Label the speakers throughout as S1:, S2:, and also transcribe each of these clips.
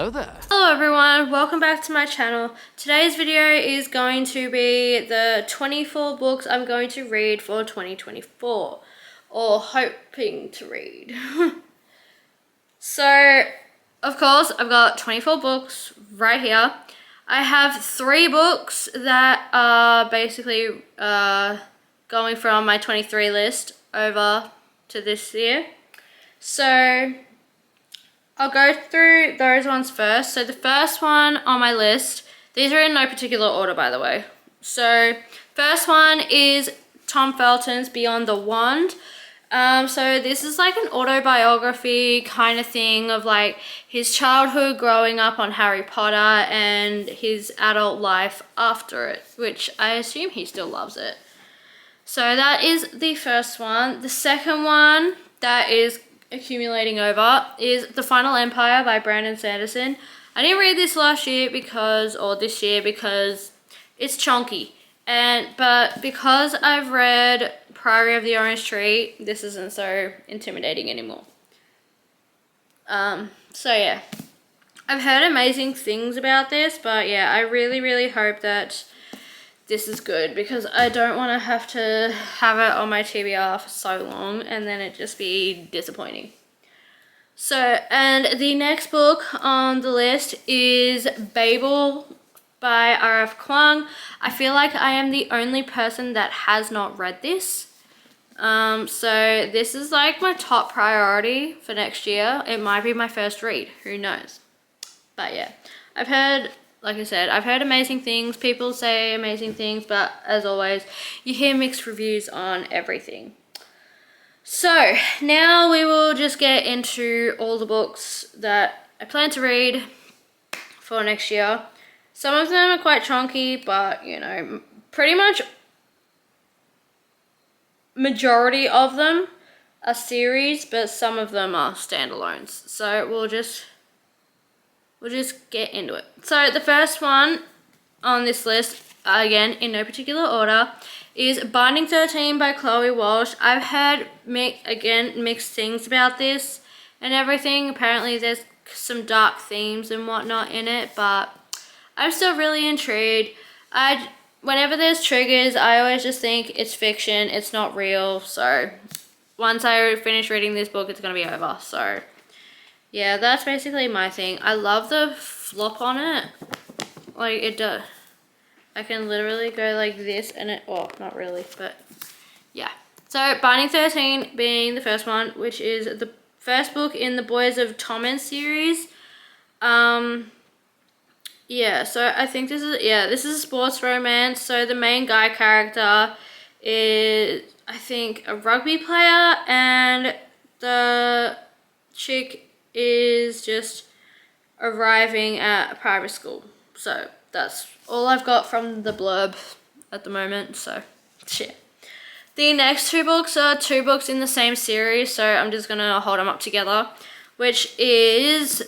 S1: Hello there.
S2: Hello everyone, welcome back to my channel. Today's video is going to be the 24 books I'm going to read for 2024, or hoping to read. So, of course, I've got 24 books right here. I have 3 books that are basically going from my 23 list over to this year. So, I'll go through those ones first. So the first one on my list, these are in no particular order, by the way. So first one is Tom Felton's Beyond the Wand. So this is like an autobiography kind of thing of like his childhood growing up on Harry Potter and his adult life after it, which I assume he still loves it. So that is the first one. The second one that is accumulating over is The Final Empire by Brandon Sanderson. I didn't read this this year because it's chunky, but because I've read Priory of the Orange Tree, this isn't so intimidating anymore. So yeah, I've heard amazing things about this, but yeah, I really hope that this is good because I don't want to have it on my TBR for so long and then it just be disappointing. So, and the next book on the list is Babel by R.F. Kuang. I feel like I am the only person that has not read this. So this is like my top priority for next year. It might be my first read, who knows? But yeah, I've heard, like I said, I've heard amazing things. People say amazing things, but as always, you hear mixed reviews on everything. So now we will just get into all the books that I plan to read for next year. Some of them are quite chunky, but you know, pretty much majority of them are series, but some of them are standalones. So we'll just get into it. So the first one on this list, again in no particular order, is Binding 13 by Chloe Walsh. I've heard mixed things about this and everything. Apparently there's some dark themes and whatnot in it, but I'm still really intrigued. Whenever there's triggers, I always just think it's fiction, it's not real. So once I finish reading this book, it's gonna be over. So yeah, that's basically my thing. I love the flop on it. Like, it does. I can literally go like this and it, well, not really, but yeah. So Binding 13 being the first one, which is the first book in the Boys of Tommen series. Yeah, so I think this is a sports romance. So the main guy character is, I think, a rugby player, and the chick is just arriving at a private school. So that's all I've got from the blurb at the moment, so shit. The next 2 books are 2 books in the same series, so I'm just gonna hold them up together, which is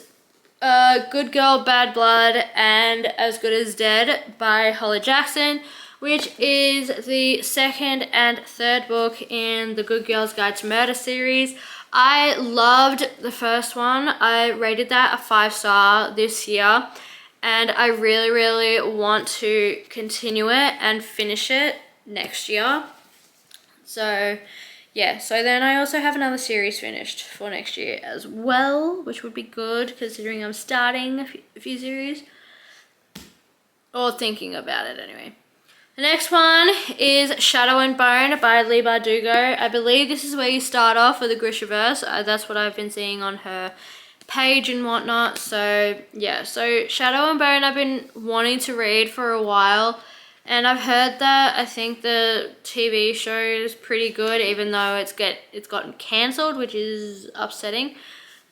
S2: Good Girl, Bad Blood and As Good as Dead by Holly Jackson, which is the second and third book in the Good Girl's Guide to Murder series. I loved the first one. I rated that a 5-star this year, and I really want to continue it and finish it next year. So yeah, so then I also have another series finished for next year as well, which would be good considering I'm starting a few series, or thinking about it anyway. The next one is Shadow and Bone by Leigh Bardugo. I believe this is where you start off with the Grishaverse. That's what I've been seeing on her page and whatnot. So yeah, so Shadow and Bone I've been wanting to read for a while, and I've heard that I think the TV show is pretty good, even though it's gotten cancelled, which is upsetting.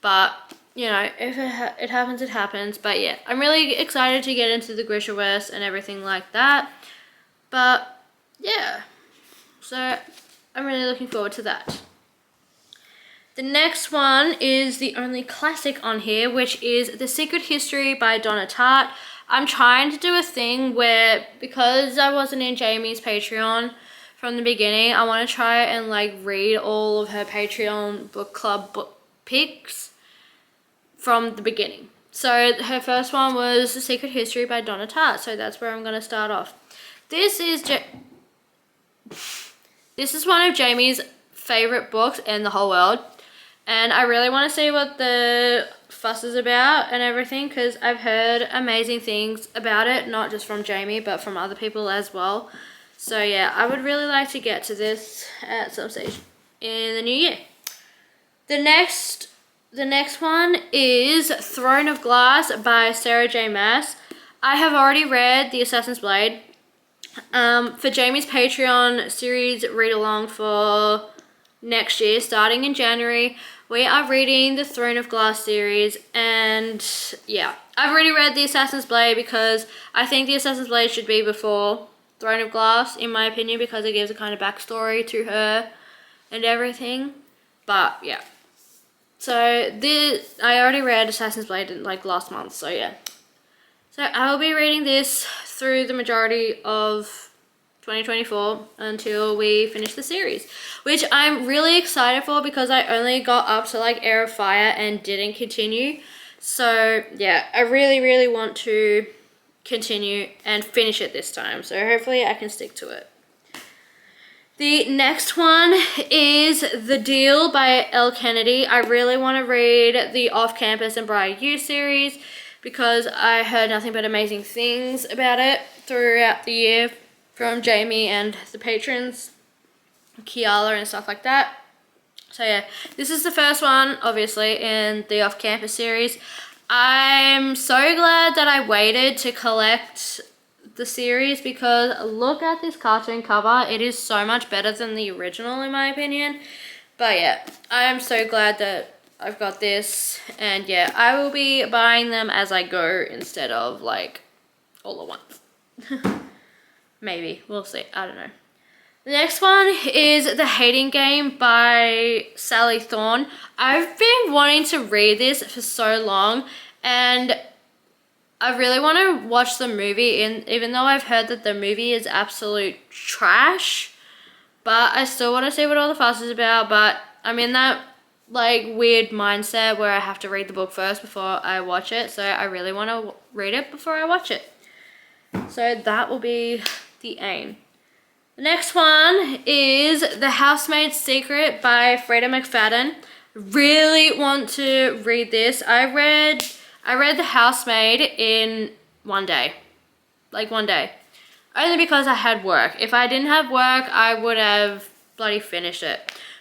S2: But you know, if it happens, it happens. But yeah, I'm really excited to get into the Grishaverse and everything like that. But yeah, so I'm really looking forward to that. The next one is the only classic on here, which is The Secret History by Donna Tartt. I'm trying to do a thing where, because I wasn't in Jaime's Patreon from the beginning, I want to try and like read all of her Patreon book club book picks from the beginning. So her first one was The Secret History by Donna Tartt. So that's where I'm going to start off. This is one of Jamie's favorite books in the whole world. And I really want to see what the fuss is about and everything, because I've heard amazing things about it, not just from Jamie, but from other people as well. So yeah, I would really like to get to this at some stage in the new year. The next one is Throne of Glass by Sarah J. Maas. I have already read The Assassin's Blade. For Jamie's Patreon series read along for next year, starting in January, we are reading the Throne of Glass series, and yeah, I've already read The Assassin's Blade because I think The Assassin's Blade should be before Throne of Glass, in my opinion, because it gives a kind of backstory to her and everything. But yeah, so I already read Assassin's Blade like last month, so yeah. So I will be reading this through the majority of 2024 until we finish the series, which I'm really excited for because I only got up to like Heir of Fire and didn't continue. So yeah, I really want to continue and finish it this time. So hopefully I can stick to it. The next one is The Deal by Elle Kennedy. I really want to read the Off Campus and Briar U series because I heard nothing but amazing things about it throughout the year from Jamie and the patrons, Kiala and stuff like that. So yeah, this is the first one, obviously, in the Off Campus series. I'm so glad that I waited to collect the series because look at this cartoon cover. It is so much better than the original, in my opinion. But yeah, I'm so glad that I've got this, and yeah, I will be buying them as I go instead of like all at once. Maybe, we'll see, I don't know. The next one is The Hating Game by Sally Thorne. I've been wanting to read this for so long, and I really want to watch the movie, even though I've heard that the movie is absolute trash, but I still want to see what all the fuss is about. But I'm in that like weird mindset where I have to read the book first before I watch it, so I really want to read it before I watch it. So that will be the aim. The next one is The Housemaid's Secret by Freda McFadden. Really want to read this. I read The Housemaid in one day. Like one day. Only because I had work. If I didn't have work, I would have bloody finished it.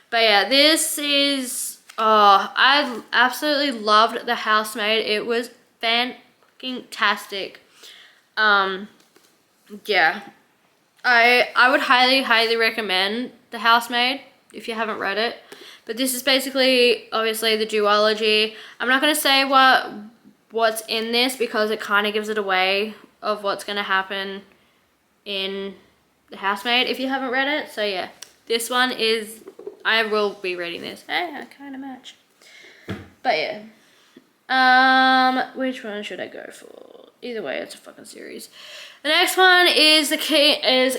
S2: But yeah, this is... oh, I absolutely loved The Housemaid. It was fantastic. Yeah. I would highly recommend The Housemaid if you haven't read it. But this is basically, obviously, the duology. I'm not going to say what's in this because it kind of gives it away of what's going to happen in The Housemaid if you haven't read it. So yeah, this one is, I will be reading this. Hey, I kind of match. But yeah. Which one should I go for? Either way, it's a fucking series. The next one is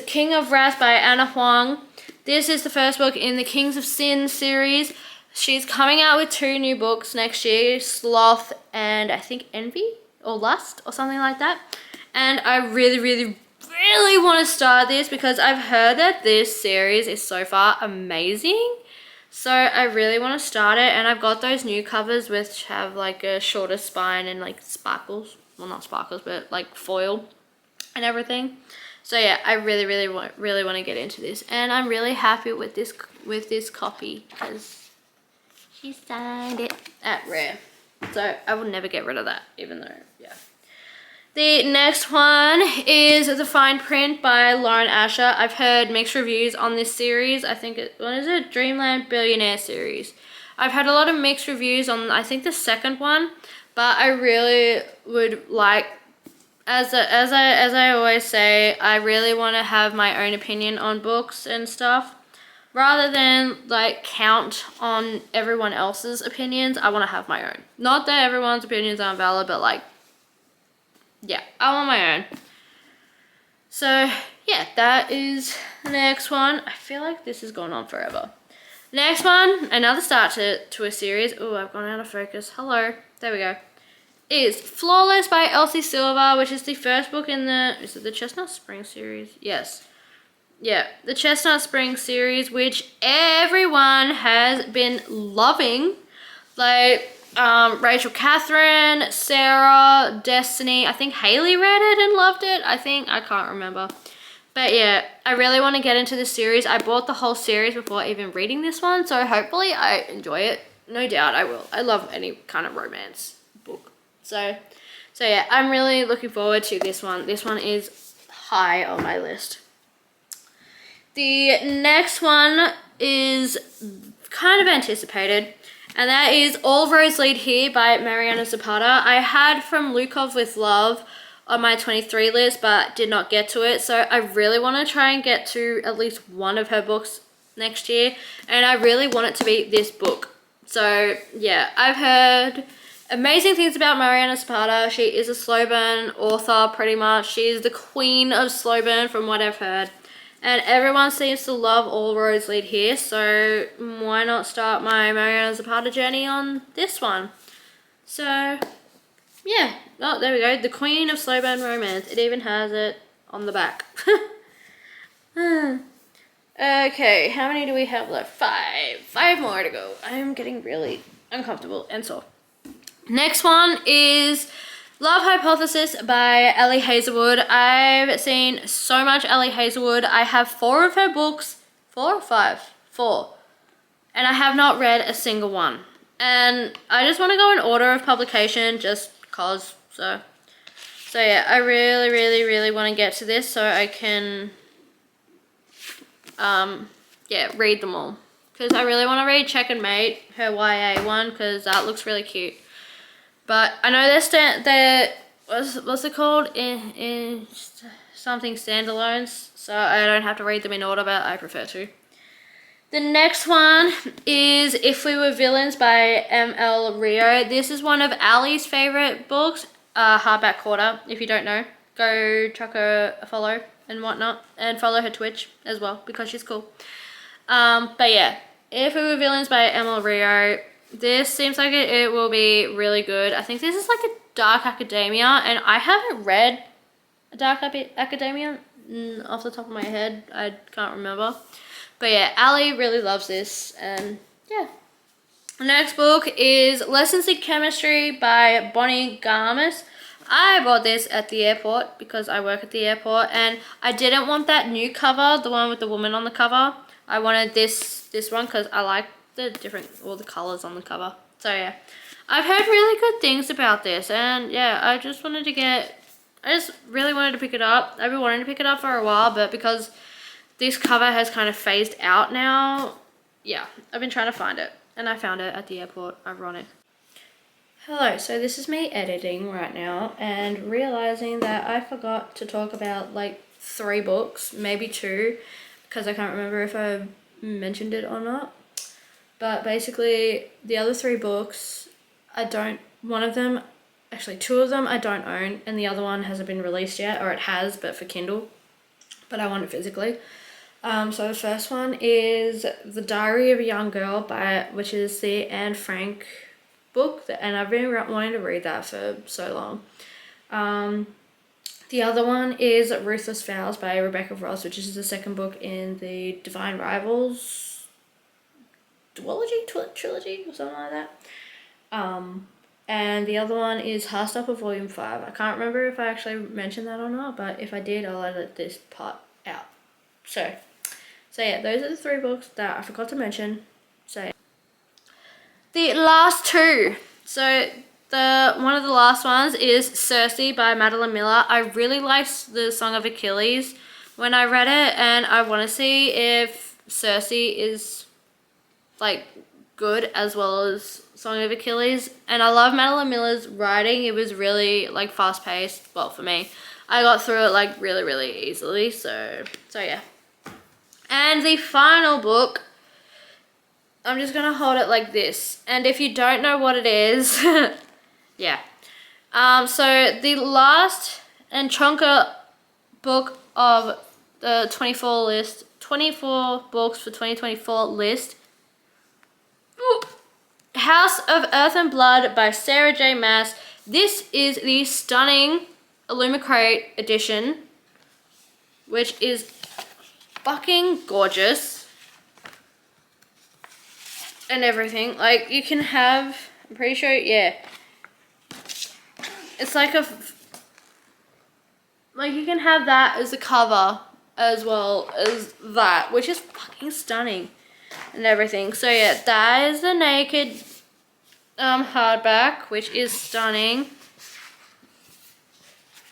S2: King of Wrath by Anna Huang. This is the first book in the Kings of Sin series. She's coming out with 2 new books next year, Sloth and I think Envy or Lust or something like that. And I really want to start this because I've heard that this series is so far amazing. So I really want to start it, and I've got those new covers which have like a shorter spine and like sparkles. Well, not sparkles, but like foil and everything. So yeah, I really want to get into this, and I'm really happy with this copy because she signed it at Rare. So I will never get rid of that, even though, yeah. The next one is The Fine Print by Lauren Asher. I've heard mixed reviews on this series. I think what is it? Dreamland Billionaire series. I've had a lot of mixed reviews on, I think, the second one, but I really would like, as I always say, I really want to have my own opinion on books and stuff. Rather than like count on everyone else's opinions, I want to have my own. Not that everyone's opinions aren't valid, but like, yeah, I want my own. So yeah, that is the next one. I feel like this has gone on forever. Next one, another start to a series. Oh, I've gone out of focus. Hello. There we go. is Flawless by Elsie Silver, which is the first book in the, is it the Chestnut Spring series? Yes. Yeah, the Chestnut Spring series, which everyone has been loving. Like, Rachel Catherine, Sarah, Destiny. I think Haley read it and loved it. I can't remember. But yeah, I really want to get into this series. I bought the whole series before even reading this one, so hopefully I enjoy it. No doubt I will. I love any kind of romance book. So yeah, I'm really looking forward to this one. This one is high on my list. The next one is kind of anticipated, and that is All Roads Lead Here by Mariana Zapata. I had From Lukov with Love on my 23 list, but did not get to it. So I really want to try and get to at least one of her books next year, and I really want it to be this book. So yeah, I've heard amazing things about Mariana Zapata. She is a slow burn author, pretty much. She is the queen of slow burn from what I've heard. And everyone seems to love All Roads Lead Here, so why not start my Mariana Zapata journey on this one? So, yeah. Oh, there we go. The Queen of Slow Burn Romance. It even has it on the back. Okay, how many do we have left? 5. 5 more to go. I'm getting really uncomfortable and sore. Next one is Love Hypothesis by Ellie Hazelwood. I've seen so much Ellie Hazelwood. I have 4 of her books. 4 or 5? 4. And I have not read a single one. And I just want to go in order of publication just cause. So yeah, I really, really, really want to get to this so I can, read them all. Because I really want to read Check and Mate, her YA one, because that looks really cute. But I know they're what's it called? In something standalones, so I don't have to read them in order, but I prefer to. The next one is If We Were Villains by M.L. Rio. This is one of Ali's favorite books, hardback quarter. If you don't know, go chuck her a follow and whatnot, and follow her Twitch as well because she's cool. But yeah, If We Were Villains by M.L. Rio. This seems like it will be really good. I think this is like a dark academia, and I haven't read a dark academia off the top of my head. I can't remember. But yeah, Ali really loves this, and yeah. The next book is Lessons in Chemistry by Bonnie Garmis. I bought this at the airport because I work at the airport, and I didn't want that new cover, the one with the woman on the cover. I wanted this one because I like all the colors on the cover. So yeah, I've heard really good things about this, and yeah, I just really wanted to pick it up. I've been wanting to pick it up for a while, but because this cover has kind of phased out now, yeah, I've been trying to find it, and I found it at the airport. Ironic. Hello, so this is me editing right now and realizing that I forgot to talk about like 3 books, maybe 2, because I can't remember if I mentioned it or not. But basically, the other 3 books, one of them, actually 2 of them I don't own, and the other one hasn't been released yet, or it has, but for Kindle. But I want it physically. So the first one is The Diary of a Young Girl, which is the Anne Frank book, and I've been wanting to read that for so long. The other one is Ruthless Vows by Rebecca Ross, which is the second book in the Divine Rivals trilogy or something like that. And the other one is Heartstopper Volume 5. I can't remember if I actually mentioned that or not, but if I did, I'll edit this part out. So yeah, those are the 3 books that I forgot to mention. So yeah. The last 2. So one of the last ones is Circe by Madeline Miller. I really liked the Song of Achilles when I read it, and I want to see if Circe is like good as well as Song of Achilles. And I love Madeline Miller's writing. It was really like fast paced. Well, for me, I got through it like really, really easily. So yeah. And the final book, I'm just gonna hold it like this. And if you don't know what it is, yeah. So the last and chunker book of the 24 books for 2024 list, House of Earth and Blood by Sarah J. Maas. This is the stunning Illumicrate edition, which is fucking gorgeous and everything. Like, you can have, I'm pretty sure, yeah, it's like you can have that as a cover as well as that, which is fucking stunning and everything. So yeah, that is the naked hardback, which is stunning.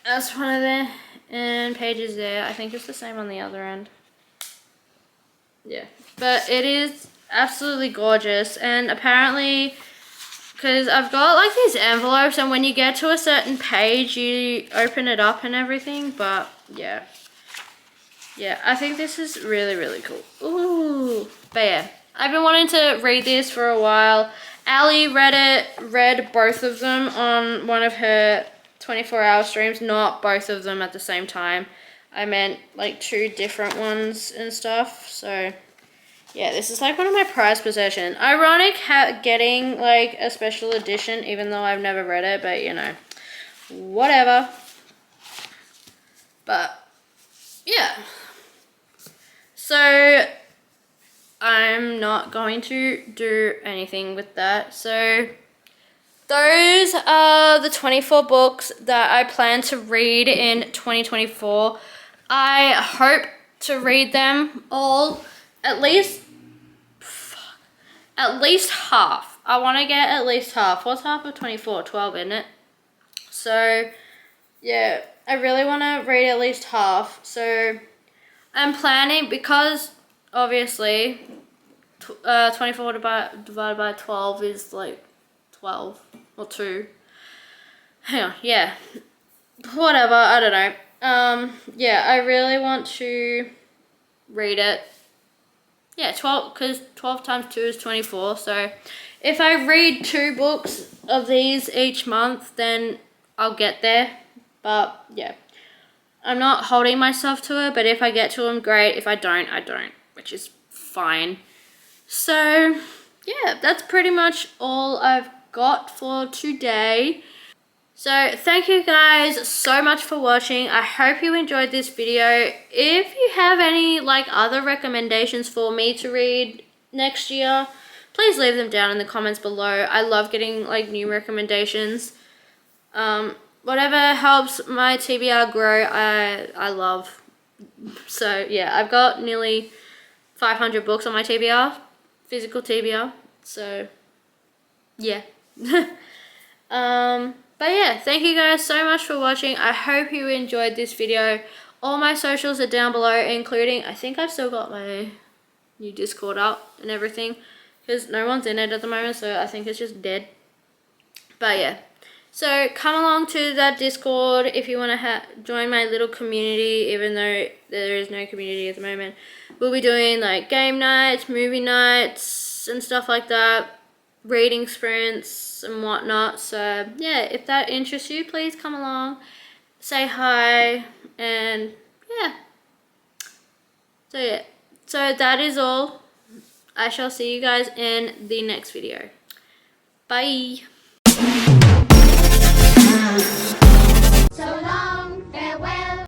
S2: That's one of the pages there. I think it's the same on the other end. Yeah, but it is absolutely gorgeous. And apparently, because I've got like these envelopes, and when you get to a certain page you open it up and everything. But yeah, I think this is really, really cool. Ooh, but yeah, I've been wanting to read this for a while. Ali read both of them on one of her 24-hour streams, not both of them at the same time. I meant like 2 different ones and stuff. So yeah, this is like one of my prized possessions. Ironic getting like a special edition, even though I've never read it, but you know, whatever. But yeah, so I'm not going to do anything with that. So those are the 24 books that I plan to read in 2024. I hope to read them all, at least half. I want to get at least half. What's half of 24? 12, isn't it? So yeah, I really want to read at least half. So I'm planning, because obviously 24 divided by 12 is like 12 or 2. Hang on, yeah, whatever, I don't know. Yeah, I really want to read it. Yeah, 12, because 12 times 2 is 24. So if I read 2 books of these each month, then I'll get there. But yeah, I'm not holding myself to it, but if I get to them, great. If I don't, I don't, which is fine. So yeah, that's pretty much all I've got for today. So thank you guys so much for watching. I hope you enjoyed this video. If you have any like other recommendations for me to read next year, please leave them down in the comments below. I love getting like new recommendations. Whatever helps my TBR grow, I love. So yeah, I've got nearly 500 books on my TBR, physical TBR. So yeah. But yeah, thank you guys so much for watching. I hope you enjoyed this video. All my socials are down below, including, I think I've still got my new Discord up and everything, because no one's in it at the moment, so I think it's just dead. But yeah, so come along to that Discord if you want to join my little community, even though there is no community at the moment. We'll be doing like game nights, movie nights, and stuff like that. Reading sprints and whatnot. So yeah, if that interests you, please come along, say hi, and yeah. So yeah, so that is all. I shall see you guys in the next video. Bye.